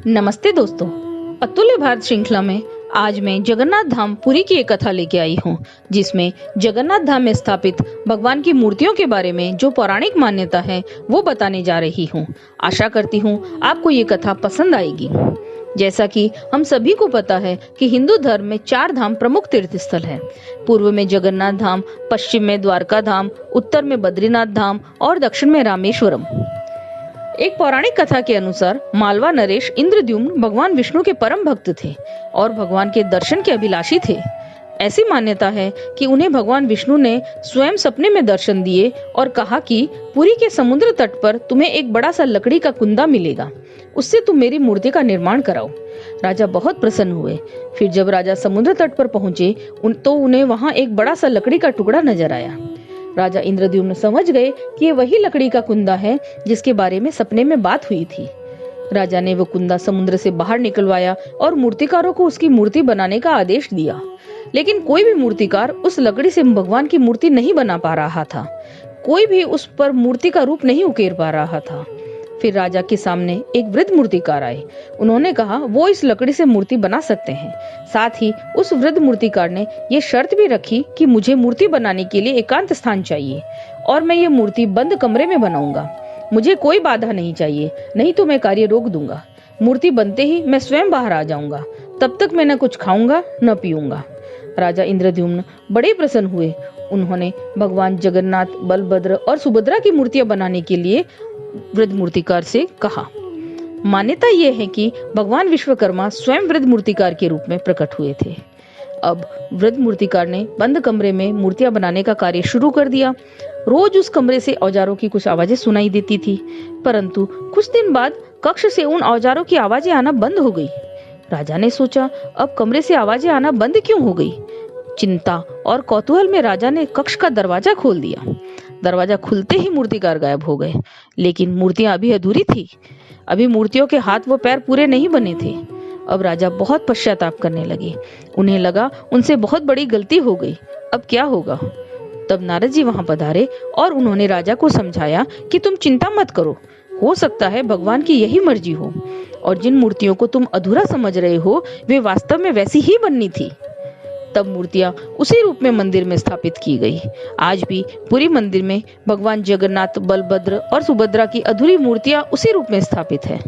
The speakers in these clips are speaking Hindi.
नमस्ते दोस्तों, अतुल्य भारत श्रृंखला में आज मैं जगन्नाथ धाम पुरी की एक कथा लेके आई हूँ, जिसमें जगन्नाथ धाम में स्थापित भगवान की मूर्तियों के बारे में जो पौराणिक मान्यता है वो बताने जा रही हूँ। आशा करती हूँ आपको ये कथा पसंद आएगी। जैसा कि हम सभी को पता है कि हिंदू धर्म में 4 धाम प्रमुख तीर्थ स्थल है। पूर्व में जगन्नाथ धाम, पश्चिम में द्वारका धाम, उत्तर में बद्रीनाथ धाम और दक्षिण में रामेश्वरम। एक पौराणिक कथा के अनुसार मालवा नरेश इंद्रद्युम्न भगवान विष्णु के परम भक्त थे और भगवान के दर्शन के अभिलाषी थे। ऐसी मान्यता है कि उन्हें भगवान विष्णु ने स्वयं सपने में दर्शन दिए और कहा कि पुरी के समुद्र तट पर तुम्हें एक बड़ा सा लकड़ी का कुंदा मिलेगा, उससे तुम मेरी मूर्ति का निर्माण कराओ। राजा बहुत प्रसन्न हुए। फिर जब राजा समुद्र तट पर पहुंचे तो उन्हें वहां एक बड़ा सा लकड़ी का टुकड़ा नजर आया। राजा इंद्रद्युम्न समझ गए कि ये वही लकड़ी का कुंदा है जिसके बारे में सपने में बात हुई थी। राजा ने वो कुंदा समुद्र से बाहर निकलवाया और मूर्तिकारों को उसकी मूर्ति बनाने का आदेश दिया, लेकिन कोई भी मूर्तिकार उस लकड़ी से भगवान की मूर्ति नहीं बना पा रहा था। कोई भी उस पर मूर्ति का रूप नहीं उकेर पा रहा था। फिर राजा के सामने एक वृद्ध मूर्तिकार आए। उन्होंने कहा वो इस लकड़ी से मूर्ति बना सकते हैं। साथ ही उस वृद्ध मूर्तिकार ने ये शर्त भी रखी कि मुझे मूर्ति बनाने के लिए एकांत स्थान चाहिए और मैं ये मूर्ति बंद कमरे में बनाऊंगा। मुझे कोई बाधा नहीं चाहिए, नहीं तो मैं कार्य रोक दूंगा। मूर्ति बनते ही मैं स्वयं बाहर आ जाऊंगा, तब तक मैं न कुछ खाऊंगा न पीऊंगा। राजा इंद्रद्युम्न बड़े प्रसन्न हुए। उन्होंने भगवान जगन्नाथ, बलभद्र और सुभद्रा की मूर्तियां बनाने के लिए वृद्ध मूर्तिकार से कहा। मान्यता यह है कि भगवान विश्वकर्मा स्वयं वृद्ध मूर्तिकार के रूप में प्रकट हुए थे। अब वृद्ध मूर्तिकार ने बंद कमरे में मूर्तियां बनाने का कार्य शुरू कर दिया। रोज उस कमरे से औजारों की कुछ आवाजें सुनाई देती थी, परंतु कुछ दिन बाद कक्ष से उन औजारों की आवाजें आना बंद हो गई। राजा ने सोचा, अब कमरे से आवाजें आना बंद क्यों हो गई? चिंता और कौतूहल में राजा ने कक्ष का दरवाजा खोल दिया। दरवाजा खुलते ही मूर्तिकार गायब हो गए, लेकिन मूर्तियां अभी अधूरी थी। अभी मूर्तियों के हाथ व पैर पूरे नहीं बने थे। अब राजा बहुत पश्चाताप करने लगे। उन्हें लगा उनसे बहुत बड़ी गलती हो गई। अब क्या होगा? तब नारद जी वहां पधारे और उन्होंने राजा को समझाया कि तुम चिंता मत करो, हो सकता है भगवान की यही मर्जी हो और जिन मूर्तियों को तुम अधूरा समझ रहे हो वे वास्तव में वैसी ही बननी थी। तब मूर्तियां उसी रूप में मंदिर में स्थापित की गई। आज भी पुरी मंदिर में भगवान जगन्नाथ, बलभद्र और सुभद्रा की अधूरी मूर्तियां उसी रूप में स्थापित है।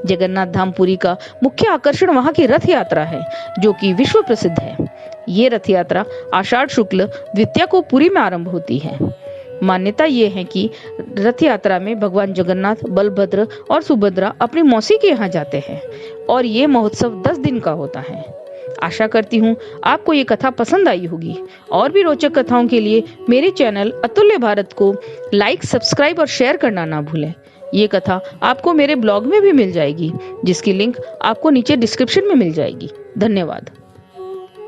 जगन्नाथ धाम पुरी का मुख्य आकर्षण वहां की रथ यात्रा है, जो कि विश्व प्रसिद्ध है। ये रथ यात्रा आषाढ़ शुक्ल द्वितीया को पुरी में आरंभ होती है। मान्यता ये है कि रथ यात्रा में भगवान जगन्नाथ, बलभद्र और सुभद्रा अपनी मौसी के यहाँ जाते हैं और ये महोत्सव 10 दिन का होता है। आशा करती हूँ आपको ये कथा पसंद आई होगी। और भी रोचक कथाओं के लिए मेरे चैनल अतुल्य भारत को लाइक, सब्सक्राइब और शेयर करना ना भूलें। ये कथा आपको मेरे ब्लॉग में भी मिल जाएगी, जिसकी लिंक आपको नीचे डिस्क्रिप्शन में मिल जाएगी। धन्यवाद।